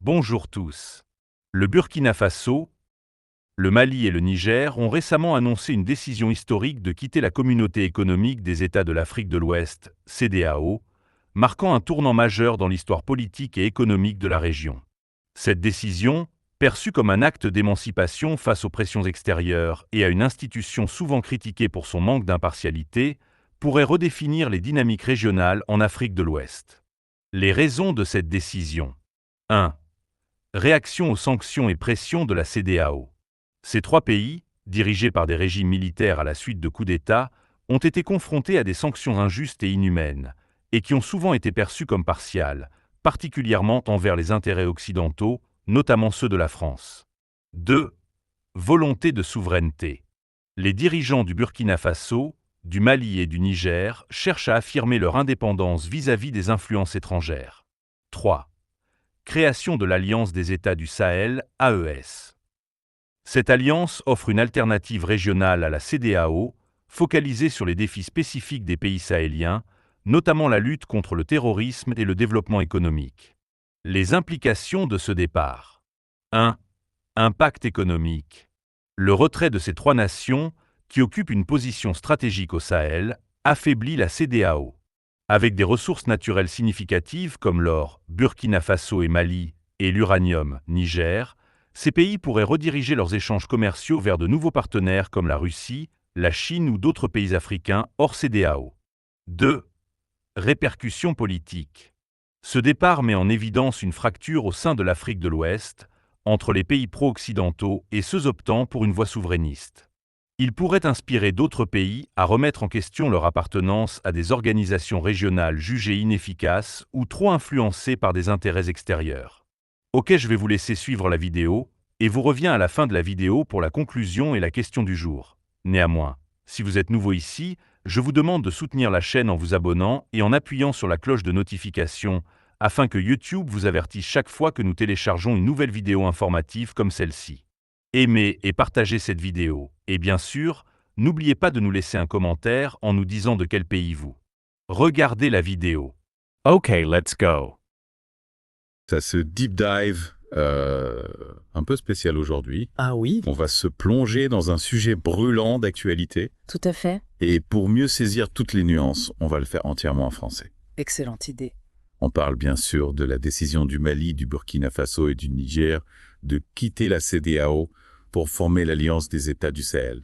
Bonjour tous. Le Burkina Faso, le Mali et le Niger ont récemment annoncé une décision historique de quitter la Communauté économique des États de l'Afrique de l'Ouest, CEDEAO, marquant un tournant majeur dans l'histoire politique et économique de la région. Cette décision, perçue comme un acte d'émancipation face aux pressions extérieures et à une institution souvent critiquée pour son manque d'impartialité, pourrait redéfinir les dynamiques régionales en Afrique de l'Ouest. Les raisons de cette décision. 1. Réaction aux sanctions et pressions de la CEDEAO. Ces trois pays, dirigés par des régimes militaires à la suite de coups d'État, ont été confrontés à des sanctions injustes et inhumaines, et qui ont souvent été perçues comme partiales, particulièrement envers les intérêts occidentaux, notamment ceux de la France. 2. Volonté de souveraineté. Les dirigeants du Burkina Faso, du Mali et du Niger cherchent à affirmer leur indépendance vis-à-vis des influences étrangères. 3. Création de l'Alliance des États du Sahel, AES. Cette alliance offre une alternative régionale à la CEDEAO, focalisée sur les défis spécifiques des pays sahéliens, notamment la lutte contre le terrorisme et le développement économique. Les implications de ce départ. 1. Impact économique. Le retrait de ces trois nations, qui occupent une position stratégique au Sahel, affaiblit la CEDEAO. Avec des ressources naturelles significatives comme l'or, Burkina Faso et Mali, et l'uranium, Niger, ces pays pourraient rediriger leurs échanges commerciaux vers de nouveaux partenaires comme la Russie, la Chine ou d'autres pays africains hors CEDEAO. 2. Répercussions politiques. Ce départ met en évidence une fracture au sein de l'Afrique de l'Ouest, entre les pays pro-occidentaux et ceux optant pour une voie souverainiste. Il pourrait inspirer d'autres pays à remettre en question leur appartenance à des organisations régionales jugées inefficaces ou trop influencées par des intérêts extérieurs. Ok, je vais vous laisser suivre la vidéo, et vous reviens à la fin de la vidéo pour la conclusion et la question du jour. Néanmoins, si vous êtes nouveau ici, je vous demande de soutenir la chaîne en vous abonnant et en appuyant sur la cloche de notification, afin que YouTube vous avertisse chaque fois que nous téléchargeons une nouvelle vidéo informative comme celle-ci. Aimez et partagez cette vidéo. Et bien sûr, n'oubliez pas de nous laisser un commentaire en nous disant de quel pays vous regardez la vidéo. Ok, let's go. Ça se deep dive un peu spécial aujourd'hui. Ah oui, On va se plonger dans un sujet brûlant d'actualité. tout à fait. Et pour mieux saisir toutes les nuances, on va le faire entièrement en français. Excellente idée. On parle bien sûr de la décision du Mali, du Burkina Faso et du Niger de quitter la CEDEAO pour former l'Alliance des États du Sahel.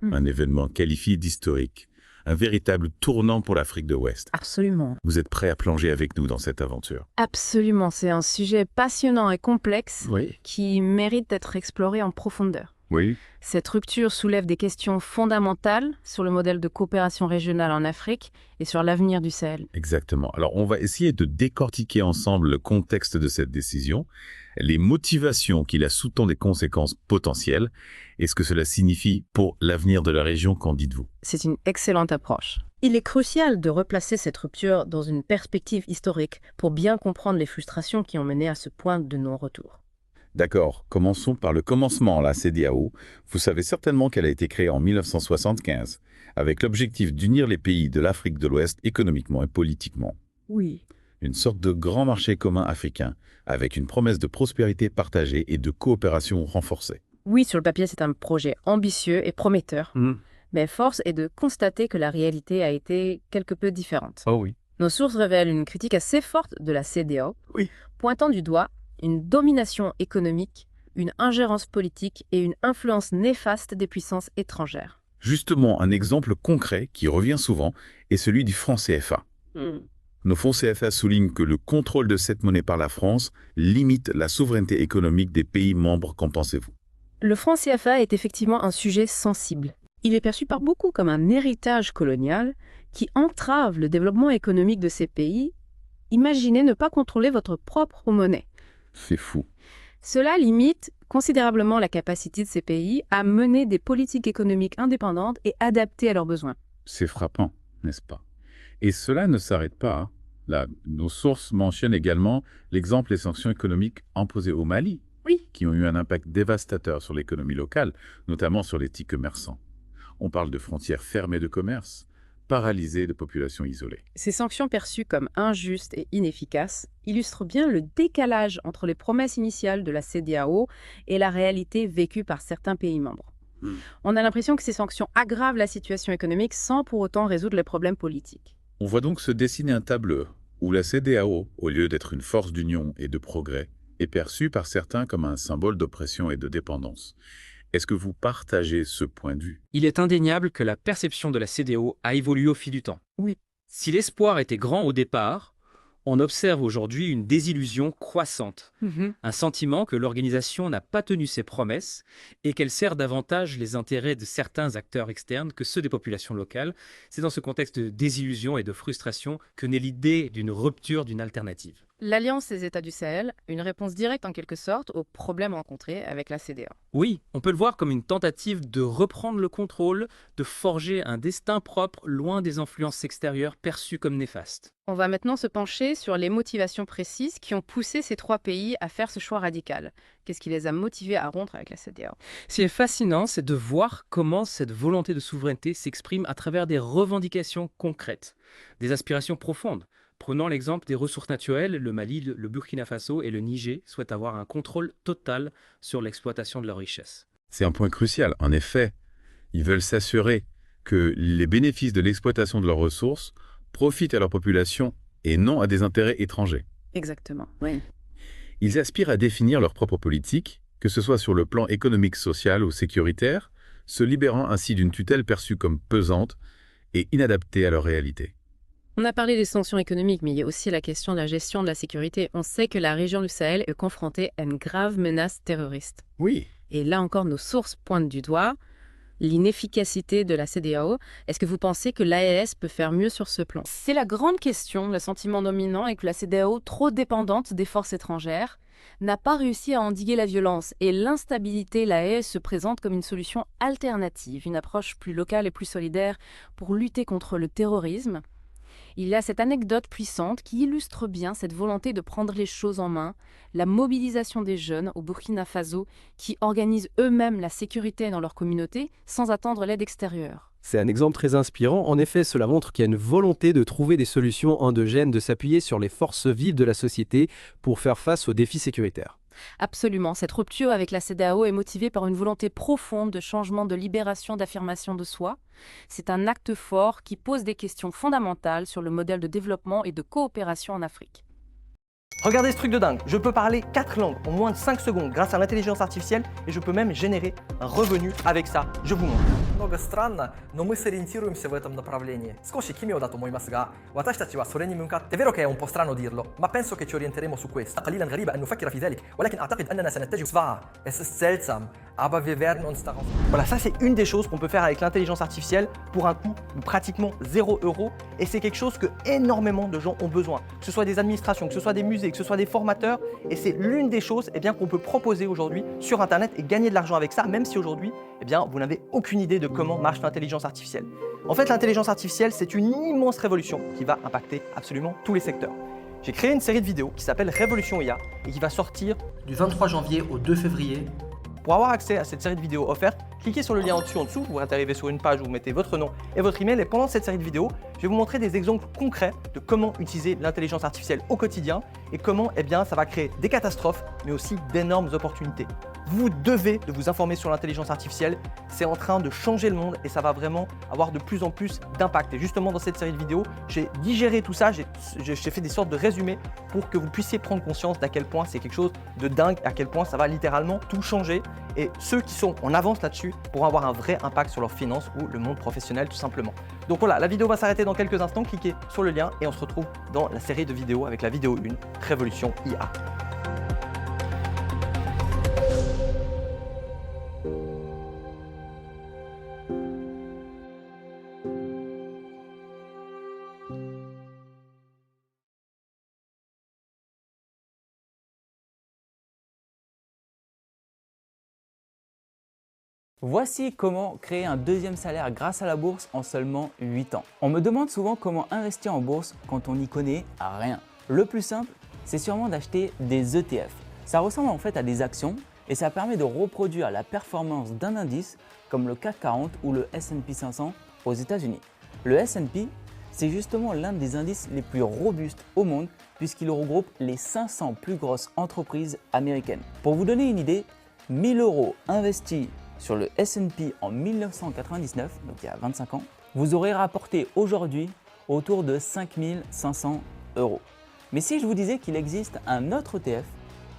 Un événement qualifié d'historique, un véritable tournant pour l'Afrique de l'Ouest. Absolument. Vous êtes prêts à plonger avec nous dans cette aventure? Absolument, c'est un sujet passionnant et complexe Oui. qui mérite d'être exploré en profondeur. Oui. Cette rupture soulève des questions fondamentales sur le modèle de coopération régionale en Afrique et sur l'avenir du Sahel. Exactement. Alors, on va essayer de décortiquer ensemble le contexte de cette décision, les motivations qui la sous-tendent, des conséquences potentielles, et ce que cela signifie pour l'avenir de la région, qu'en dites-vous? C'est une excellente approche. Il est crucial de replacer cette rupture dans une perspective historique pour bien comprendre les frustrations qui ont mené à ce point de non-retour. D'accord, commençons par le commencement, la CEDEAO. Vous savez certainement qu'elle a été créée en 1975, avec l'objectif d'unir les pays de l'Afrique de l'Ouest économiquement et politiquement. Oui. Une sorte de grand marché commun africain, avec une promesse de prospérité partagée et de coopération renforcée. Oui, sur le papier, c'est un projet ambitieux et prometteur. Mais force est de constater que la réalité a été quelque peu différente. Oh oui. Nos sources révèlent une critique assez forte de la CEDEAO, Oui. pointant du doigt une domination économique, une ingérence politique et une influence néfaste des puissances étrangères. Justement, un exemple concret qui revient souvent est celui du franc CFA. Nos fonds CFA soulignent que le contrôle de cette monnaie par la France limite la souveraineté économique des pays membres. Qu'en pensez-vous? Le franc CFA est effectivement un sujet sensible. Il est perçu par beaucoup comme un héritage colonial qui entrave le développement économique de ces pays. Imaginez ne pas contrôler votre propre monnaie. C'est fou. Cela limite considérablement la capacité de ces pays à mener des politiques économiques indépendantes et adaptées à leurs besoins. C'est frappant, n'est-ce pas? Et cela ne s'arrête pas. Hein. Là, nos sources mentionnent également l'exemple des sanctions économiques imposées au Mali, Oui. qui ont eu un impact dévastateur sur l'économie locale, notamment sur les petits commerçants. On parle de frontières fermées de commerce, paralyser de populations isolées. Ces sanctions perçues comme injustes et inefficaces illustrent bien le décalage entre les promesses initiales de la CEDEAO et la réalité vécue par certains pays membres. On a l'impression que ces sanctions aggravent la situation économique sans pour autant résoudre les problèmes politiques. On voit donc se dessiner un tableau où la CEDEAO, au lieu d'être une force d'union et de progrès, est perçue par certains comme un symbole d'oppression et de dépendance. Est-ce que vous partagez ce point de vue? Il est indéniable que la perception de la CEDEAO a évolué au fil du temps. Oui. Si l'espoir était grand au départ, on observe aujourd'hui une désillusion croissante, un sentiment que l'organisation n'a pas tenu ses promesses et qu'elle sert davantage les intérêts de certains acteurs externes que ceux des populations locales. C'est dans ce contexte de désillusion et de frustration que naît l'idée d'une rupture, d'une alternative. L'Alliance des États du Sahel, une réponse directe en quelque sorte aux problèmes rencontrés avec la CEDEAO. Oui, on peut le voir comme une tentative de reprendre le contrôle, de forger un destin propre loin des influences extérieures perçues comme néfastes. On va maintenant se pencher sur les motivations précises qui ont poussé ces trois pays à faire ce choix radical. Qu'est-ce qui les a motivés à rompre avec la CEDEAO? Ce qui est fascinant, c'est de voir comment cette volonté de souveraineté s'exprime à travers des revendications concrètes, des aspirations profondes. Prenons l'exemple des ressources naturelles, le Mali, le Burkina Faso et le Niger souhaitent avoir un contrôle total sur l'exploitation de leurs richesses. C'est un point crucial. En effet, ils veulent s'assurer que les bénéfices de l'exploitation de leurs ressources profitent à leur population et non à des intérêts étrangers. Exactement, oui. Ils aspirent à définir leur propre politique, que ce soit sur le plan économique, social ou sécuritaire, se libérant ainsi d'une tutelle perçue comme pesante et inadaptée à leur réalité. On a parlé des sanctions économiques, mais il y a aussi la question de la gestion de la sécurité. On sait que la région du Sahel est confrontée à une grave menace terroriste. Oui. Et là encore, nos sources pointent du doigt l'inefficacité de la CEDEAO. Est-ce que vous pensez que l'AES peut faire mieux sur ce plan? C'est la grande question. Le sentiment dominant est que la CEDEAO, trop dépendante des forces étrangères, n'a pas réussi à endiguer la violence. Et l'instabilité, l'AES se présente comme une solution alternative, une approche plus locale et plus solidaire pour lutter contre le terrorisme. Il y a cette anecdote puissante qui illustre bien cette volonté de prendre les choses en main, la mobilisation des jeunes au Burkina Faso qui organisent eux-mêmes la sécurité dans leur communauté sans attendre l'aide extérieure. C'est un exemple très inspirant. En effet, cela montre qu'il y a une volonté de trouver des solutions endogènes, de s'appuyer sur les forces vives de la société pour faire face aux défis sécuritaires. Absolument, cette rupture avec la CEDEAO est motivée par une volonté profonde de changement, de libération, d'affirmation de soi. C'est un acte fort qui pose des questions fondamentales sur le modèle de développement et de coopération en Afrique. Regardez ce truc de dingue, je peux parler 4 langues en moins de 5 secondes grâce à l'intelligence artificielle et je peux même générer un revenu avec ça. Je vous montre. Много странно, но мы сориентируемся в этом направлении.少し奇妙だと思いますが、私たちはそれに向かって È vero che è un po' strano dirlo, ma penso che ci orienteremo su questo. قليلا غريبة أن نفكر في ذلك, ولكن أعتقد أننا سنتجه. Zwar, es ist seltsam, aber wir werden uns darauf. Voilà, ça c'est une des choses qu'on peut faire avec l'intelligence artificielle pour un coût de pratiquement 0 € et c'est quelque chose que énormément de gens ont besoin. Que ce soit des administrations, que ce soit des musées, que ce soit des formateurs et c'est l'une des choses qu'on peut proposer aujourd'hui sur Internet et gagner de l'argent avec ça, même si aujourd'hui vous n'avez aucune idée de comment marche l'intelligence artificielle. En fait, l'intelligence artificielle, c'est une immense révolution qui va impacter absolument tous les secteurs. J'ai créé une série de vidéos qui s'appelle Révolution IA et qui va sortir Du 23 janvier au 2 février. Pour avoir accès à cette série de vidéos offertes, cliquez sur le lien en dessous, vous arrivez sur une page où vous mettez votre nom et votre email et pendant cette série de vidéos, je vais vous montrer des exemples concrets de comment utiliser l'intelligence artificielle au quotidien et comment ça va créer des catastrophes mais aussi d'énormes opportunités. Vous devez de vous informer sur l'intelligence artificielle, c'est en train de changer le monde et ça va vraiment avoir de plus en plus d'impact. Et justement dans cette série de vidéos, j'ai digéré tout ça, j'ai fait des sortes de résumés pour que vous puissiez prendre conscience d'à quel point c'est quelque chose de dingue, à quel point ça va littéralement tout changer. Et ceux qui sont en avance là-dessus pourront avoir un vrai impact sur leurs finances ou le monde professionnel tout simplement. Donc voilà, la vidéo va s'arrêter dans quelques instants, cliquez sur le lien et on se retrouve dans la série de vidéos avec la vidéo 1, Révolution IA. Voici comment créer un deuxième salaire grâce à la bourse en seulement 8 ans. On me demande souvent comment investir en bourse quand on n'y connaît rien. Le plus simple, c'est sûrement d'acheter des ETF. Ça ressemble en fait à des actions et ça permet de reproduire la performance d'un indice comme le CAC 40 ou le S&P 500 aux États-Unis. Le S&P, c'est justement l'un des indices les plus robustes au monde puisqu'il regroupe les 500 plus grosses entreprises américaines. Pour vous donner une idée, 1 000 € investis sur le S&P en 1999, donc il y a 25 ans, vous aurez rapporté aujourd'hui autour de 5 500 €. Mais si je vous disais qu'il existe un autre ETF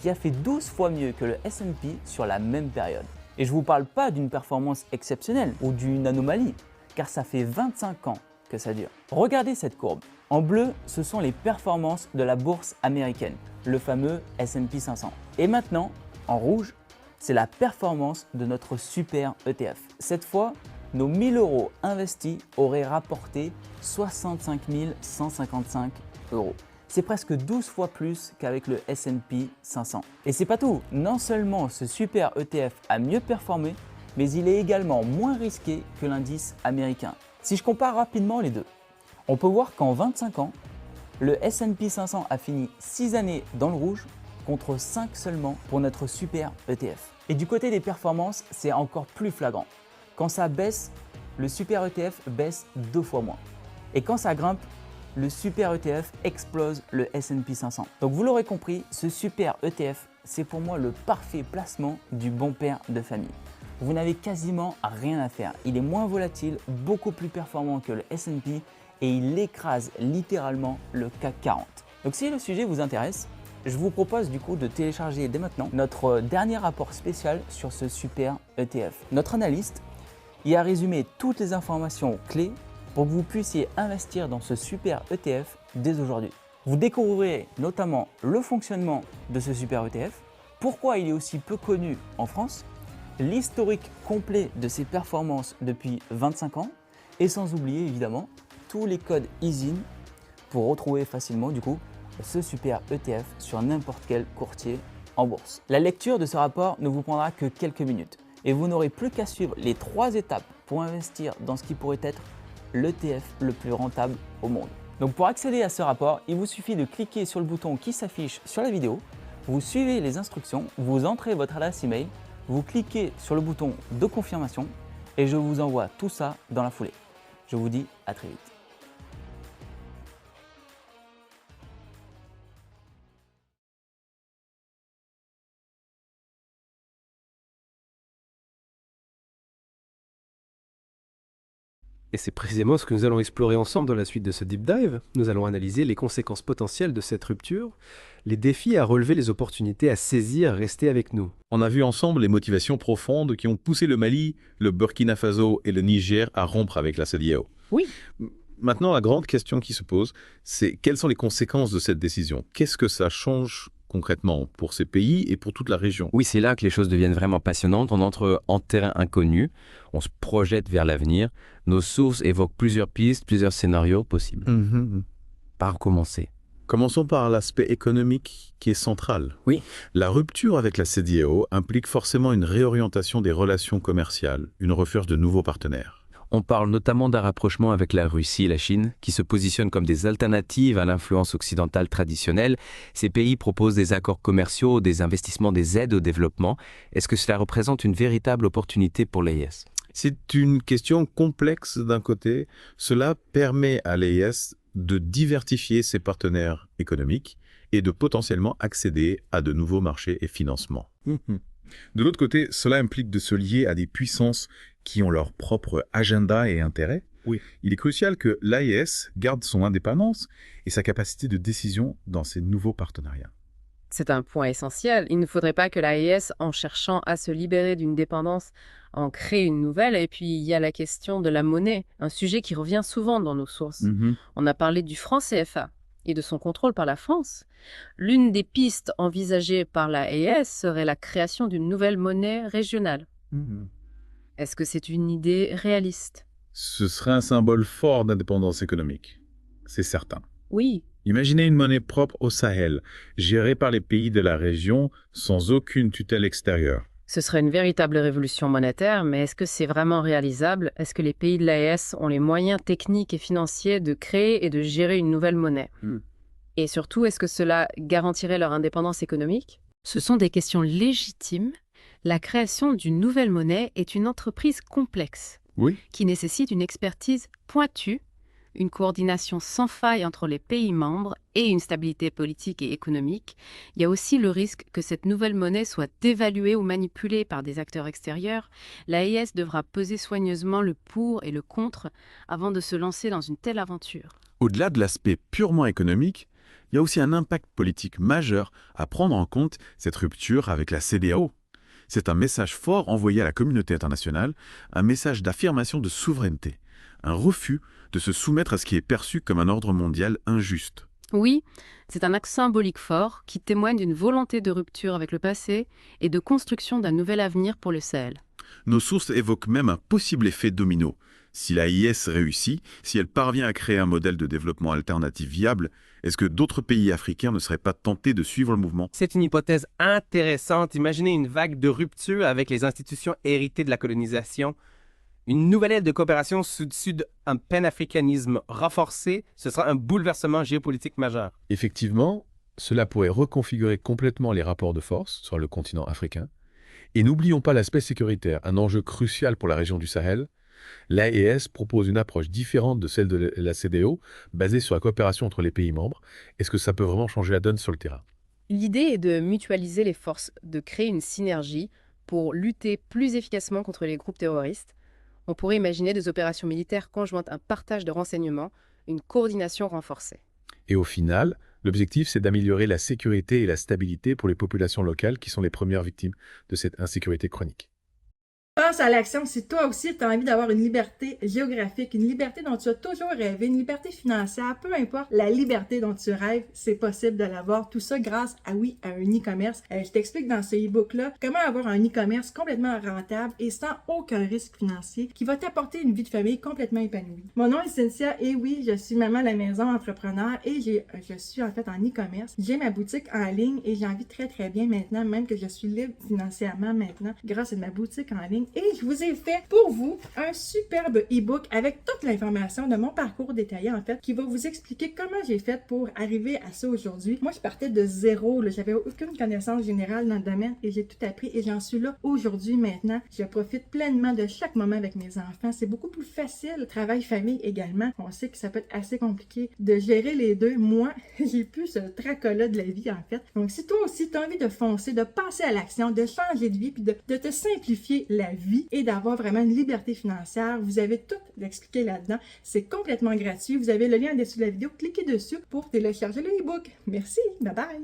qui a fait 12 fois mieux que le S&P sur la même période. Et je ne vous parle pas d'une performance exceptionnelle ou d'une anomalie, car ça fait 25 ans que ça dure. Regardez cette courbe. En bleu, ce sont les performances de la bourse américaine, le fameux S&P 500. Et maintenant, en rouge, c'est la performance de notre super ETF. Cette fois, nos 1 000 € investis auraient rapporté 65 155 €. C'est presque 12 fois plus qu'avec le S&P 500. Et c'est pas tout, non seulement ce super ETF a mieux performé, mais il est également moins risqué que l'indice américain. Si je compare rapidement les deux, on peut voir qu'en 25 ans, le S&P 500 a fini 6 années dans le rouge contre 5 seulement pour notre super ETF. Et du côté des performances, c'est encore plus flagrant. Quand ça baisse, le super ETF baisse 2 fois moins. Et quand ça grimpe, le super ETF explose le S&P 500. Donc vous l'aurez compris, ce super ETF, c'est pour moi le parfait placement du bon père de famille. Vous n'avez quasiment rien à faire. Il est moins volatile, beaucoup plus performant que le S&P et il écrase littéralement le CAC 40. Donc si le sujet vous intéresse, je vous propose du coup de télécharger dès maintenant notre dernier rapport spécial sur ce super ETF. Notre analyste y a résumé toutes les informations clés pour que vous puissiez investir dans ce super ETF dès aujourd'hui. Vous découvrirez notamment le fonctionnement de ce super ETF, pourquoi il est aussi peu connu en France, l'historique complet de ses performances depuis 25 ans et sans oublier évidemment tous les codes EASIN pour retrouver facilement du coup ce super ETF sur n'importe quel courtier en bourse. La lecture de ce rapport ne vous prendra que quelques minutes et vous n'aurez plus qu'à suivre les 3 étapes pour investir dans ce qui pourrait être l'ETF le plus rentable au monde. Donc pour accéder à ce rapport, il vous suffit de cliquer sur le bouton qui s'affiche sur la vidéo, vous suivez les instructions, vous entrez votre adresse email, vous cliquez sur le bouton de confirmation et je vous envoie tout ça dans la foulée. Je vous dis à très vite. Et c'est précisément ce que nous allons explorer ensemble dans la suite de ce deep dive. Nous allons analyser les conséquences potentielles de cette rupture, les défis à relever, les opportunités à saisir. Restez avec nous. On a vu ensemble les motivations profondes qui ont poussé le Mali, le Burkina Faso et le Niger à rompre avec la CEDEAO. Oui. Maintenant, la grande question qui se pose, c'est quelles sont les conséquences de cette décision? Qu'est-ce que ça change concrètement pour ces pays et pour toute la région? Oui, c'est là que les choses deviennent vraiment passionnantes. On entre en terrain inconnu, on se projette vers l'avenir. Nos sources évoquent plusieurs pistes, plusieurs scénarios possibles. Par où commencer? Commençons par l'aspect économique qui est central. Oui. La rupture avec la CEDEAO implique forcément une réorientation des relations commerciales, une recherche de nouveaux partenaires. On parle notamment d'un rapprochement avec la Russie et la Chine, qui se positionnent comme des alternatives à l'influence occidentale traditionnelle. Ces pays proposent des accords commerciaux, des investissements, des aides au développement. Est-ce que cela représente une véritable opportunité pour l'AIS? C'est une question complexe d'un côté. Cela permet à l'AIS de diversifier ses partenaires économiques et de potentiellement accéder à de nouveaux marchés et financements. De l'autre côté, cela implique de se lier à des puissances qui ont leur propre agenda et intérêts. Oui. Il est crucial que l'AIS garde son indépendance et sa capacité de décision dans ces nouveaux partenariats. C'est un point essentiel. Il ne faudrait pas que l'AIS, en cherchant à se libérer d'une dépendance, en crée une nouvelle. Et puis, il y a la question de la monnaie, un sujet qui revient souvent dans nos sources. On a parlé du franc CFA et de son contrôle par la France. L'une des pistes envisagées par l'AIS serait la création d'une nouvelle monnaie régionale. Est-ce que c'est une idée réaliste? Ce serait un symbole fort d'indépendance économique, c'est certain. Oui. Imaginez une monnaie propre au Sahel, gérée par les pays de la région sans aucune tutelle extérieure. Ce serait une véritable révolution monétaire, mais est-ce que c'est vraiment réalisable? Est-ce que les pays de l'AES ont les moyens techniques et financiers de créer et de gérer une nouvelle monnaie? Et surtout, est-ce que cela garantirait leur indépendance économique? Ce sont des questions légitimes. La création d'une nouvelle monnaie est une entreprise complexe, Oui. qui nécessite une expertise pointue une coordination sans faille entre les pays membres et une stabilité politique et économique, il y a aussi le risque que cette nouvelle monnaie soit dévaluée ou manipulée par des acteurs extérieurs. L'AES devra peser soigneusement le pour et le contre avant de se lancer dans une telle aventure. Au-delà de l'aspect purement économique, il y a aussi un impact politique majeur à prendre en compte cette rupture avec la CEDEAO. C'est un message fort envoyé à la communauté internationale, un message d'affirmation de souveraineté, un refus de se soumettre à ce qui est perçu comme un ordre mondial injuste. Oui, c'est un acte symbolique fort qui témoigne d'une volonté de rupture avec le passé et de construction d'un nouvel avenir pour le Sahel. Nos sources évoquent même un possible effet domino. Si l'AIS réussit, si elle parvient à créer un modèle de développement alternatif viable, est-ce que d'autres pays africains ne seraient pas tentés de suivre le mouvement? C'est une hypothèse intéressante. Imaginez une vague de rupture avec les institutions héritées de la colonisation. Une nouvelle ère de coopération sud-sud, un panafricanisme renforcé, ce sera un bouleversement géopolitique majeur. Effectivement, cela pourrait reconfigurer complètement les rapports de force sur le continent africain. Et n'oublions pas l'aspect sécuritaire, un enjeu crucial pour la région du Sahel. L'AES propose une approche différente de celle de la CEDEAO, basée sur la coopération entre les pays membres. Est-ce que ça peut vraiment changer la donne sur le terrain? L'idée est de mutualiser les forces, de créer une synergie pour lutter plus efficacement contre les groupes terroristes. On pourrait imaginer des opérations militaires conjointes, un partage de renseignements, une coordination renforcée. Et au final, l'objectif, c'est d'améliorer la sécurité et la stabilité pour les populations locales qui sont les premières victimes de cette insécurité chronique. Pense à l'action si toi aussi tu as envie d'avoir une liberté géographique, une liberté dont tu as toujours rêvé, une liberté financière, peu importe la liberté dont tu rêves, c'est possible de l'avoir. Tout ça grâce à un e-commerce. Je t'explique dans ce e-book-là comment avoir un e-commerce complètement rentable et sans aucun risque financier qui va t'apporter une vie de famille complètement épanouie. Mon nom est Cynthia et oui, je suis maman à la maison, entrepreneur et je suis en fait en e-commerce. J'ai ma boutique en ligne et j'en vis très très bien maintenant, même que je suis libre financièrement maintenant grâce à ma boutique en ligne. Et je vous ai fait pour vous un superbe e-book avec toute l'information de mon parcours détaillé en fait qui va vous expliquer comment j'ai fait pour arriver à ça aujourd'hui. Moi je partais de zéro, j'avais aucune connaissance générale dans le domaine et j'ai tout appris et j'en suis là aujourd'hui maintenant. Je profite pleinement de chaque moment avec mes enfants. C'est beaucoup plus facile. Travail, famille également. On sait que ça peut être assez compliqué de gérer les deux. Moi, j'ai plus ce tracas-là de la vie en fait. Donc si toi aussi tu as envie de foncer, de passer à l'action, de changer de vie puis de te simplifier la vie et d'avoir vraiment une liberté financière. Vous avez tout expliqué là-dedans. C'est complètement gratuit. Vous avez le lien en dessous de la vidéo. Cliquez dessus pour télécharger le e-book. Merci. Bye bye.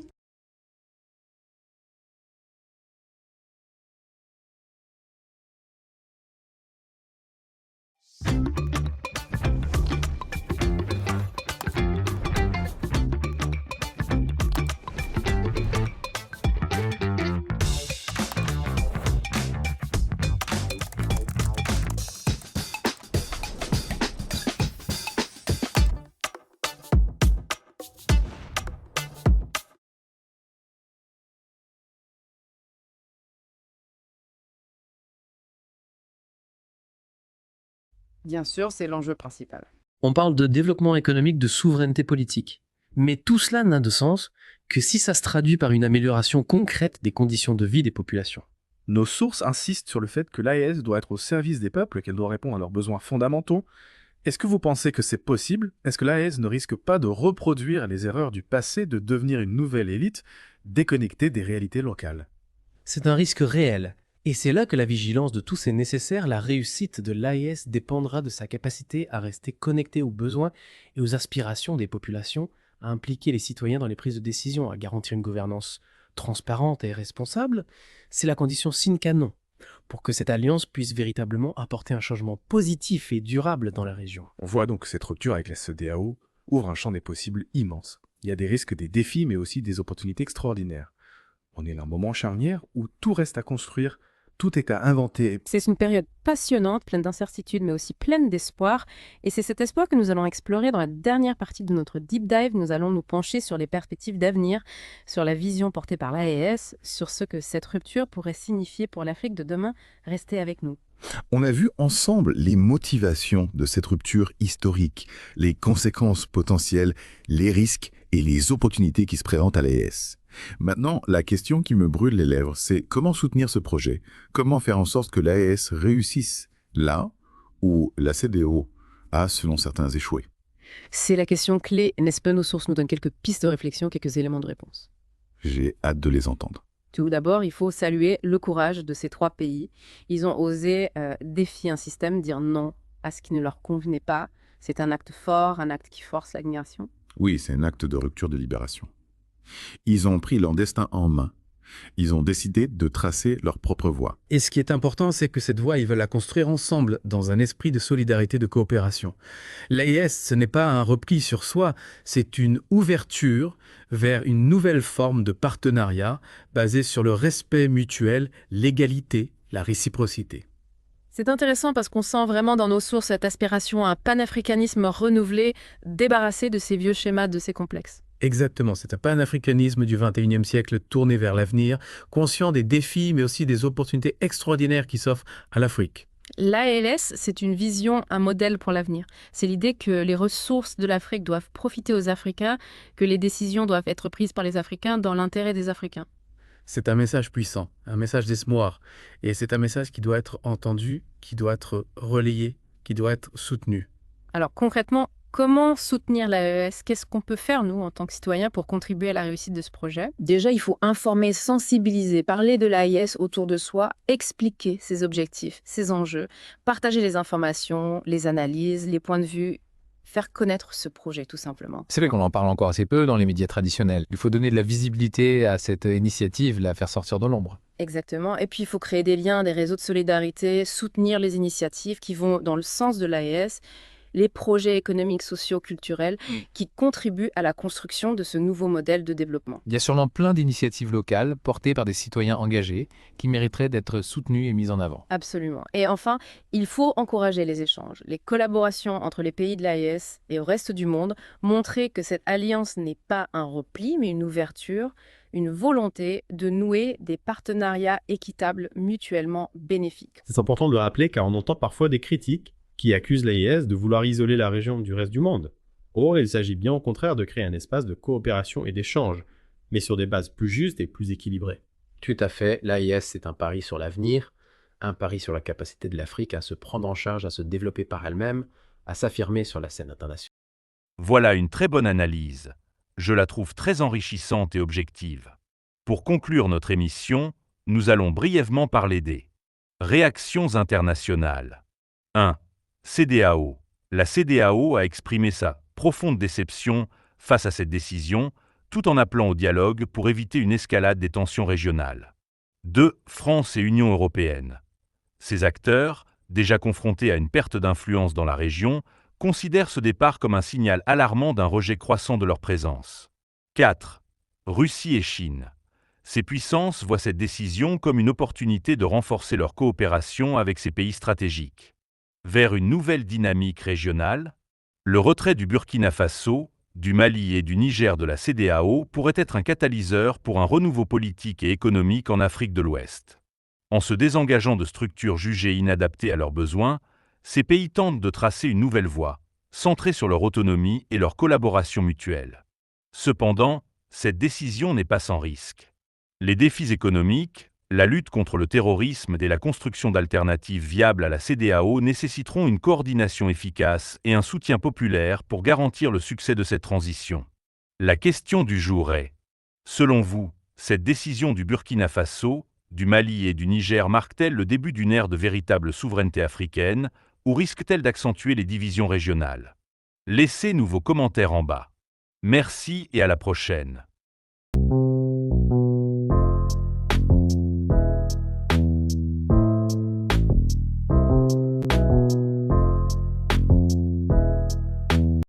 Bien sûr, c'est l'enjeu principal. On parle de développement économique, de souveraineté politique. Mais tout cela n'a de sens que si ça se traduit par une amélioration concrète des conditions de vie des populations. Nos sources insistent sur le fait que l'AES doit être au service des peuples, qu'elle doit répondre à leurs besoins fondamentaux. Est-ce que vous pensez que c'est possible? Est-ce que l'AES ne risque pas de reproduire les erreurs du passé, de devenir une nouvelle élite déconnectée des réalités locales? C'est un risque réel. Et c'est là que la vigilance de tous est nécessaire. La réussite de l'AES dépendra de sa capacité à rester connectée aux besoins et aux aspirations des populations, à impliquer les citoyens dans les prises de décision, à garantir une gouvernance transparente et responsable. C'est la condition sine qua non pour que cette alliance puisse véritablement apporter un changement positif et durable dans la région. On voit donc que cette rupture avec la CEDEAO ouvre un champ des possibles immense. Il y a des risques, des défis, mais aussi des opportunités extraordinaires. On est à un moment charnière où tout reste à construire, tout est à inventer. C'est une période passionnante, pleine d'incertitudes, mais aussi pleine d'espoir. Et c'est cet espoir que nous allons explorer dans la dernière partie de notre Deep Dive. Nous allons nous pencher sur les perspectives d'avenir, sur la vision portée par l'AES, sur ce que cette rupture pourrait signifier pour l'Afrique de demain. Restez avec nous. On a vu ensemble les motivations de cette rupture historique, les conséquences potentielles, les risques et les opportunités qui se présentent à l'AES. Maintenant, la question qui me brûle les lèvres, c'est comment soutenir ce projet? Comment faire en sorte que l'AES réussisse là où la CEDEAO a, selon certains, échoué? C'est la question clé. N'est-ce pas, nos sources nous donnent quelques pistes de réflexion, quelques éléments de réponse. J'ai hâte de les entendre. Tout d'abord, il faut saluer le courage de ces 3 pays. Ils ont osé défier un système, dire non à ce qui ne leur convenait pas. C'est un acte fort, un acte qui force l'admiration. Oui, c'est un acte de rupture de libération. Ils ont pris leur destin en main. Ils ont décidé de tracer leur propre voie. Et ce qui est important, c'est que cette voie, ils veulent la construire ensemble, dans un esprit de solidarité, de coopération. L'AES, ce n'est pas un repli sur soi, c'est une ouverture vers une nouvelle forme de partenariat basée sur le respect mutuel, l'égalité, la réciprocité. C'est intéressant parce qu'on sent vraiment dans nos sources cette aspiration à un panafricanisme renouvelé, débarrassé de ces vieux schémas, de ces complexes. Exactement, c'est un panafricanisme du XXIe siècle tourné vers l'avenir, conscient des défis mais aussi des opportunités extraordinaires qui s'offrent à l'Afrique. L'ALS, c'est une vision, un modèle pour l'avenir. C'est l'idée que les ressources de l'Afrique doivent profiter aux Africains, que les décisions doivent être prises par les Africains dans l'intérêt des Africains. C'est un message puissant, un message d'espoir, et c'est un message qui doit être entendu, qui doit être relayé, qui doit être soutenu. Alors concrètement, comment soutenir l'AES? Qu'est-ce qu'on peut faire, nous, en tant que citoyens, pour contribuer à la réussite de ce projet? Déjà, il faut informer, sensibiliser, parler de l'AES autour de soi, expliquer ses objectifs, ses enjeux, partager les informations, les analyses, les points de vue, faire connaître ce projet, tout simplement. C'est vrai qu'on en parle encore assez peu dans les médias traditionnels. Il faut donner de la visibilité à cette initiative, la faire sortir de l'ombre. Exactement. Et puis, il faut créer des liens, des réseaux de solidarité, soutenir les initiatives qui vont dans le sens de l'AES, les projets économiques, sociaux, culturels qui contribuent à la construction de ce nouveau modèle de développement. Il y a sûrement plein d'initiatives locales portées par des citoyens engagés qui mériteraient d'être soutenues et mises en avant. Absolument. Et enfin, il faut encourager les échanges, les collaborations entre les pays de l'AES et au reste du monde, montrer que cette alliance n'est pas un repli, mais une ouverture, une volonté de nouer des partenariats équitables, mutuellement bénéfiques. C'est important de le rappeler car on entend parfois des critiques qui accuse l'AES de vouloir isoler la région du reste du monde. Or, il s'agit bien au contraire de créer un espace de coopération et d'échange, mais sur des bases plus justes et plus équilibrées. Tout à fait, l'AES c'est un pari sur l'avenir, un pari sur la capacité de l'Afrique à se prendre en charge, à se développer par elle-même, à s'affirmer sur la scène internationale. Voilà une très bonne analyse. Je la trouve très enrichissante et objective. Pour conclure notre émission, nous allons brièvement parler des réactions internationales. 1. CEDEAO. La CEDEAO a exprimé sa profonde déception face à cette décision, tout en appelant au dialogue pour éviter une escalade des tensions régionales. 2. France et Union européenne. Ces acteurs, déjà confrontés à une perte d'influence dans la région, considèrent ce départ comme un signal alarmant d'un rejet croissant de leur présence. 4. Russie et Chine. Ces puissances voient cette décision comme une opportunité de renforcer leur coopération avec ces pays stratégiques. Vers une nouvelle dynamique régionale, le retrait du Burkina Faso, du Mali et du Niger de la CEDEAO pourrait être un catalyseur pour un renouveau politique et économique en Afrique de l'Ouest. En se désengageant de structures jugées inadaptées à leurs besoins, ces pays tentent de tracer une nouvelle voie, centrée sur leur autonomie et leur collaboration mutuelle. Cependant, cette décision n'est pas sans risque. Les défis économiques, la lutte contre le terrorisme et la construction d'alternatives viables à la CEDEAO nécessiteront une coordination efficace et un soutien populaire pour garantir le succès de cette transition. La question du jour est, selon vous, cette décision du Burkina Faso, du Mali et du Niger marque-t-elle le début d'une ère de véritable souveraineté africaine ou risque-t-elle d'accentuer les divisions régionales? Laissez-nous vos commentaires en bas. Merci et à la prochaine.